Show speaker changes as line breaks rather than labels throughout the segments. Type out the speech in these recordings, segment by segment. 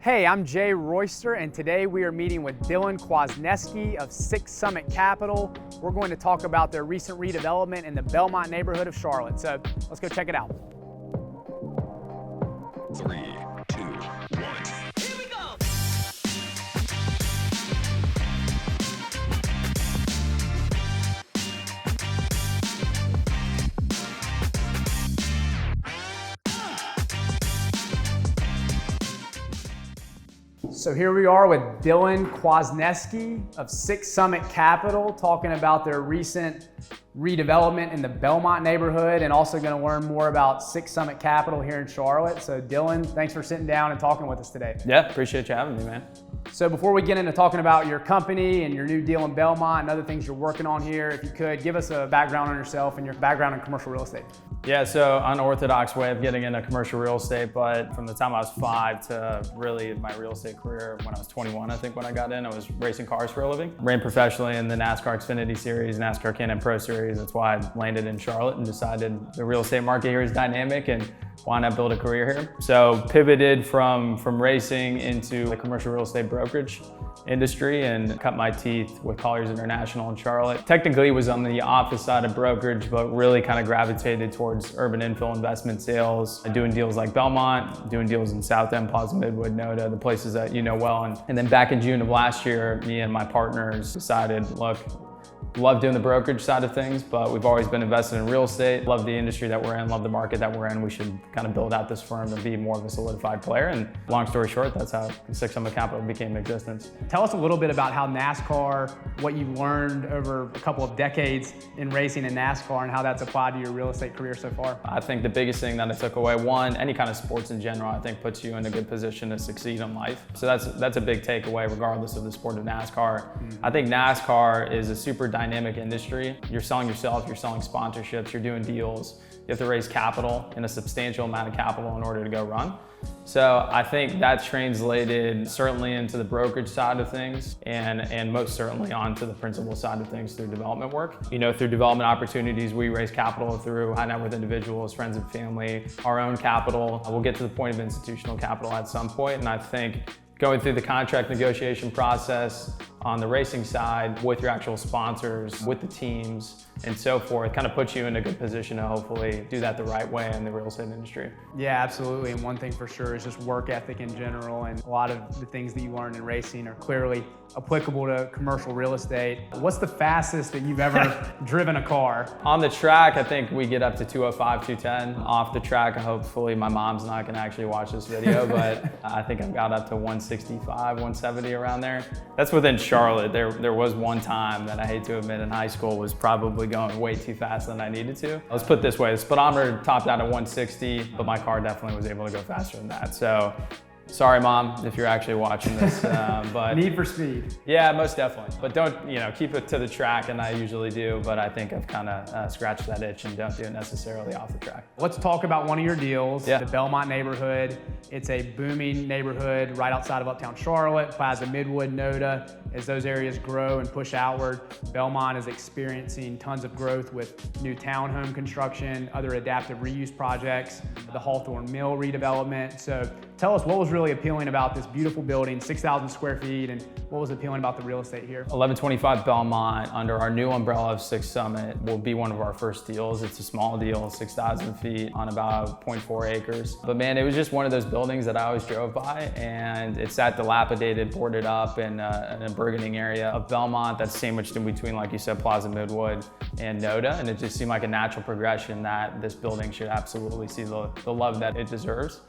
Hey, I'm Jay Royster, and today we are meeting with Dylan Kwasniewski of Six Summit Capital. We're going to talk about their recent redevelopment in the Belmont neighborhood of Charlotte. So let's go check it out.
3, 2, 1.
Here we go!
So here we are with Dylan Kwasniewski of Six Summit Capital talking about their recent redevelopment in the Belmont neighborhood and also going to learn more about Six Summit Capital here in Charlotte. So Dylan, thanks for sitting down and talking with us today.
Yeah, appreciate you having me, man.
So before we get into talking about your company and your new deal in Belmont and other things you're working on here, if you could give us a background on yourself and your background in commercial real estate.
Yeah, so unorthodox way of getting into commercial real estate, but from the time I was 5 to really my real estate career when I was 21, I think when I got in, I was racing cars for a living. Ran professionally in the NASCAR Xfinity Series, NASCAR Can-Am Pro Series. That's why I landed in Charlotte and decided the real estate market here is dynamic and why not build a career here? So pivoted from racing into the commercial real estate brokerage industry and cut my teeth with Colliers International in Charlotte. Technically was on the office side of brokerage, but really kind of gravitated towards urban infill investment sales, doing deals like Belmont, doing deals in South End, Plaza Midwood, Noda, the places that you know well. And then back in June of last year, me and my partners decided, look, love doing the brokerage side of things, but we've always been invested in real estate. Love the industry that we're in, love the market that we're in. We should kind of build out this firm and be more of a solidified player. And long story short, that's how Six Summit Capital became in existence.
Tell us a little bit about how NASCAR, what you learned over a couple of decades in racing in NASCAR and how that's applied to your real estate career so far.
I think the biggest thing that I took away, one, any kind of sports in general, I think puts you in a good position to succeed in life. So that's a big takeaway regardless of the sport of NASCAR. I think NASCAR is a super dynamic industry. You're selling yourself, you're selling sponsorships, you're doing deals. You have to raise capital and a substantial amount of capital in order to go run. So I think that translated certainly into the brokerage side of things and most certainly onto the principal side of things through development work. You know, through development opportunities, we raise capital through high net worth individuals, friends and family, our own capital. We'll get to the point of institutional capital at some point, and I think going through the contract negotiation process on the racing side with your actual sponsors, with the teams, and so forth, kind of puts you in a good position to hopefully do that the right way in the real estate industry.
Yeah, absolutely. And one thing for sure is just work ethic in general. And a lot of the things that you learn in racing are clearly applicable to commercial real estate. What's the fastest that you've ever driven a car?
On the track, I think we get up to 205, 210. Off the track, hopefully my mom's not gonna actually watch this video, but I think I've got up to 165, 170 around there. That's within Charlotte. There was one time that I hate to admit in high school was probably going way too fast than I needed to. Let's put it this way, the speedometer topped out at 160, but my car definitely was able to go faster than that. So, sorry, Mom, if you're actually watching this. But
Need for speed.
Yeah, most definitely. But don't, keep it to the track, and I usually do, but I think I've kind of scratched that itch and don't do it necessarily off the track.
Let's talk about one of your deals,
Yeah.
the Belmont neighborhood. It's a booming neighborhood right outside of Uptown Charlotte, Plaza Midwood, Noda. As those areas grow and push outward, Belmont is experiencing tons of growth with new townhome construction, other adaptive reuse projects, the Hawthorne Mill redevelopment. So tell us what was really appealing about this beautiful building, 6,000 square feet, and what was appealing about the real estate here?
1125 Belmont, under our new umbrella of Six Summit, will be one of our first deals. It's a small deal, 6,000 feet on about 0.4 acres. But man, it was just one of those buildings that I always drove by, and it's that dilapidated, boarded up in a burgeoning area of Belmont that's sandwiched in between, like you said, Plaza Midwood and Noda, and it just seemed like a natural progression that this building should absolutely see the love that it deserves.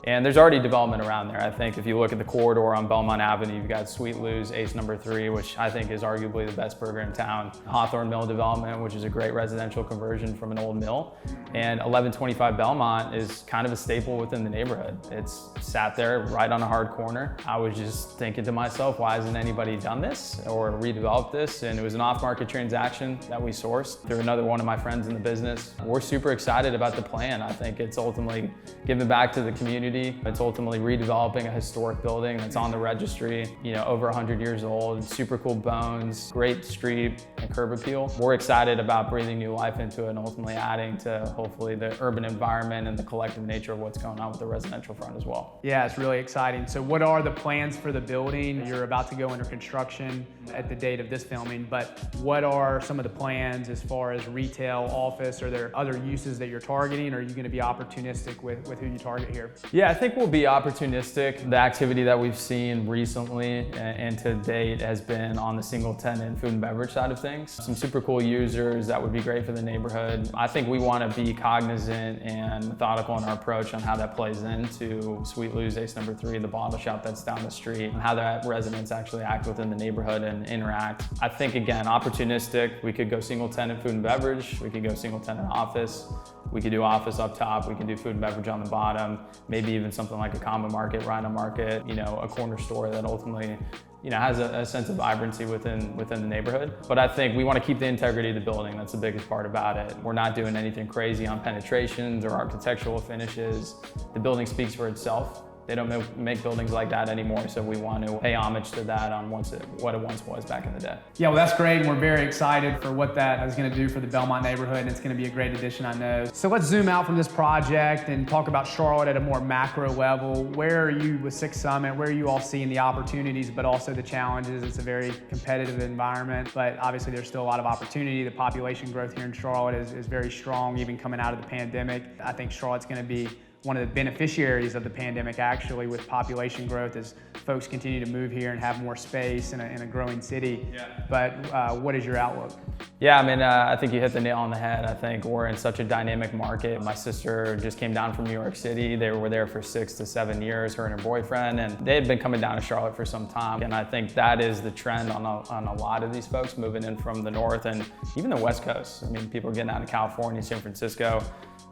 And there's already development around there. I think if you look at the corridor on Belmont Avenue, you've got Sweet Lou's Ace No. 3, which I think is arguably the best burger in town. Hawthorne Mill development, which is a great residential conversion from an old mill. And 1125 Belmont is kind of a staple within the neighborhood. It's sat there right on a hard corner. I was just thinking to myself, why hasn't anybody done this or redeveloped this? And it was an off-market transaction that we sourced through another one of my friends in the business. We're super excited about the plan. I think it's ultimately giving back to the community. It's ultimately redeveloping developing a historic building that's on the registry, you know, over 100 years old, super cool bones, great street and curb appeal. We're excited about breathing new life into it and ultimately adding to hopefully the urban environment and the collective nature of what's going on with the residential front as well.
Yeah, it's really exciting. So what are the plans for the building? You're about to go under construction at the date of this filming, but what are some of the plans as far as retail, office? Are there other uses that you're targeting? Or are you going to be opportunistic with who you target here?
Yeah, I think we'll be opportunistic. The activity that we've seen recently and to date has been on the single tenant food and beverage side of things. Some super cool users that would be great for the neighborhood. I think we want to be cognizant and methodical in our approach on how that plays into Sweet Lou's Ace No. 3, the bottle shop that's down the street, and how that residents actually act within the neighborhood and interact. I think, again, opportunistic. We could go single tenant food and beverage. We could go single tenant office. We could do office up top, we can do food and beverage on the bottom, maybe even something like a common market, Rhino Market, you know, a corner store that ultimately, you know, has a sense of vibrancy within the neighborhood. But I think we want to keep the integrity of the building. That's the biggest part about it. We're not doing anything crazy on penetrations or architectural finishes. The building speaks for itself. They don't make buildings like that anymore, so we want to pay homage to that on what it once was back in the day.
Yeah, well, that's great, and we're very excited for what that is going to do for the Belmont neighborhood, and it's going to be a great addition, I know. So let's zoom out from this project and talk about Charlotte at a more macro level. Where are you with Sixth Summit? Where are you all seeing the opportunities, but also the challenges? It's a very competitive environment, but obviously there's still a lot of opportunity. The population growth here in Charlotte is very strong, even coming out of the pandemic. I think Charlotte's going to be one of the beneficiaries of the pandemic, actually, with population growth as folks continue to move here and have more space in a growing city. Yeah. But what is your outlook?
Yeah, I mean, I think you hit the nail on the head. I think we're in such a dynamic market. My sister just came down from New York City. They were there for 6 to 7 years, her and her boyfriend, and they had been coming down to Charlotte for some time. And I think that is the trend on a lot of these folks moving in from the north and even the West Coast. I mean, people are getting out of California, San Francisco.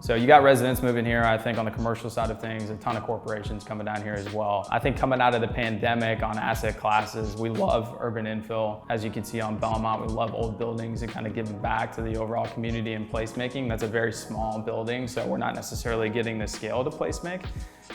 So you got residents moving here. I think on the commercial side of things, a ton of corporations coming down here as well. I think coming out of the pandemic on asset classes, we love urban infill. As you can see on Belmont, we love old buildings and kind of giving back to the overall community and placemaking. That's a very small building, so we're not necessarily getting the scale to placemake.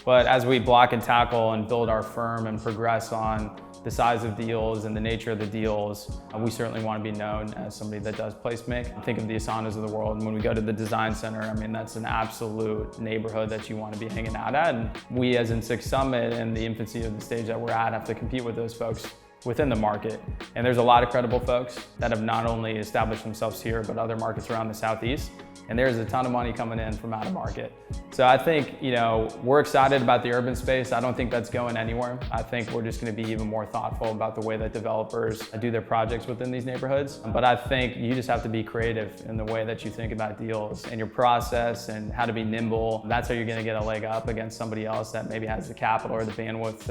But as we block and tackle and build our firm and progress on the size of deals and the nature of the deals, we certainly want to be known as somebody that does placemake. Think of the Asanas of the world, and when we go to the design center, I mean, that's an absolute neighborhood that you want to be hanging out at. And we, as in Sixth Summit and the infancy of the stage that we're at, have to compete with those folks within the market. And there's a lot of credible folks that have not only established themselves here, but other markets around the Southeast. And there's a ton of money coming in from out of market. So I think, you know, we're excited about the urban space. I don't think that's going anywhere. I think we're just going to be even more thoughtful about the way that developers do their projects within these neighborhoods. But I think you just have to be creative in the way that you think about deals and your process and how to be nimble. That's how you're going to get a leg up against somebody else that maybe has the capital or the bandwidth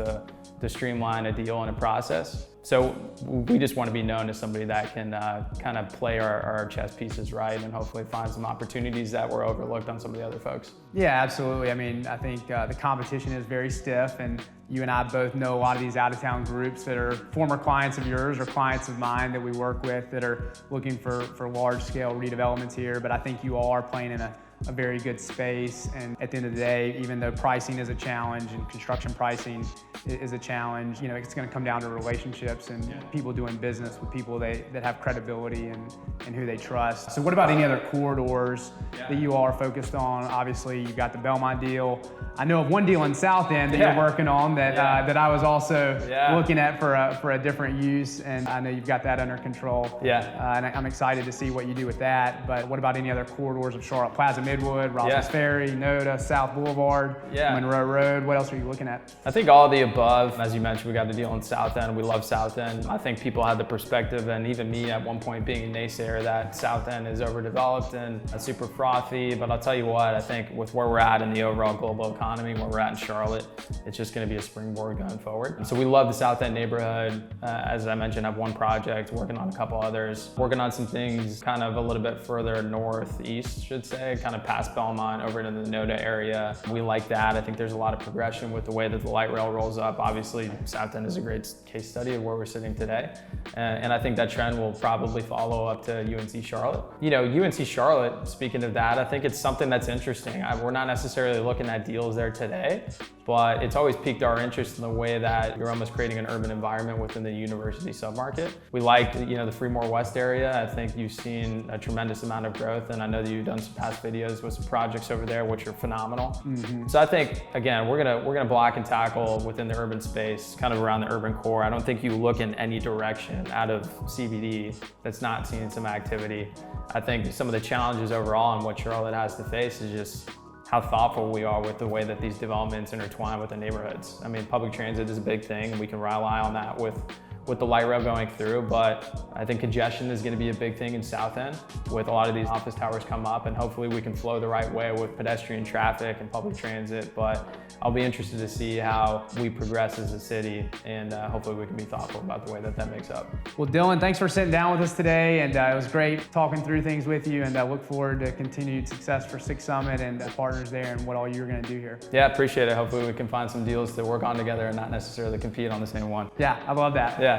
to streamline a deal and a process. So we just want to be known as somebody that can kind of play our chess pieces right and hopefully find some opportunities that were overlooked on some of the other folks.
Yeah, absolutely. I mean, I think the competition is very stiff, and you and I both know a lot of these out-of-town groups that are former clients of yours or clients of mine that we work with that are looking for large-scale redevelopments here. But I think you all are playing in a very good space, and at the end of the day, even though pricing is a challenge and construction pricing is a challenge, you know, it's going to come down to relationships and people doing business with people that have credibility and who they trust. So what about any other corridors that you all are focused on? Obviously, you've got the Belmont deal. I know of one deal in South End that you're working on that that I was also looking at for a different use, and I know you've got that under control. And I'm excited to see what you do with that. But what about any other corridors of Charlotte? Plaza Midwood, Ross's Ferry, Noda, South Boulevard, Monroe Road. What else are you looking at?
I think all of the above. As you mentioned, we got the deal in South End. We love South End. I think people had the perspective, and even me at one point being a naysayer, that South End is overdeveloped and super frothy. But I'll tell you what, I think with where we're at in the overall global economy, where we're at in Charlotte, it's just going to be a springboard going forward. And so we love the South End neighborhood. As I mentioned, I have one project, working on a couple others, working on some things kind of a little bit further northeast, should say, kind of past Belmont over into the NODA area. We like that. I think there's a lot of progression with the way that the light rail rolls up. Obviously, South End is a great case study of where we're sitting today. And I think that trend will probably follow up to UNC Charlotte. You know, UNC Charlotte, speaking of that, I think it's something that's interesting. We're not necessarily looking at deals there today, but it's always piqued our interest in the way that you're almost creating an urban environment within the university submarket. We like, you know, the Fremore West area. I think you've seen a tremendous amount of growth, and I know that you've done some past videos with some projects over there, which are phenomenal. So I think, again, we're gonna block and tackle within the urban space, kind of around the urban core. I don't think you look in any direction out of CBD that's not seeing some activity. I think some of the challenges overall and what Charlotte has to face is just how thoughtful we are with the way that these developments intertwine with the neighborhoods. I mean, public transit is a big thing, and we can rely on that with the light rail going through, but I think congestion is going to be a big thing in South End with a lot of these office towers come up, and hopefully we can flow the right way with pedestrian traffic and public transit. But I'll be interested to see how we progress as a city, and hopefully we can be thoughtful about the way that makes up.
Well, Dylan, thanks for sitting down with us today, and it was great talking through things with you, and I look forward to continued success for Six Summit and the partners there and what all you're going to do here.
Yeah, appreciate it. Hopefully we can find some deals to work on together and not necessarily compete on the same one.
Yeah, I love that.
Yeah.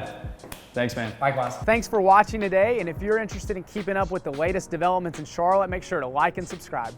Thanks, man.
Likewise. Thanks for watching today, and if you're interested in keeping up with the latest developments in Charlotte, make sure to like and subscribe.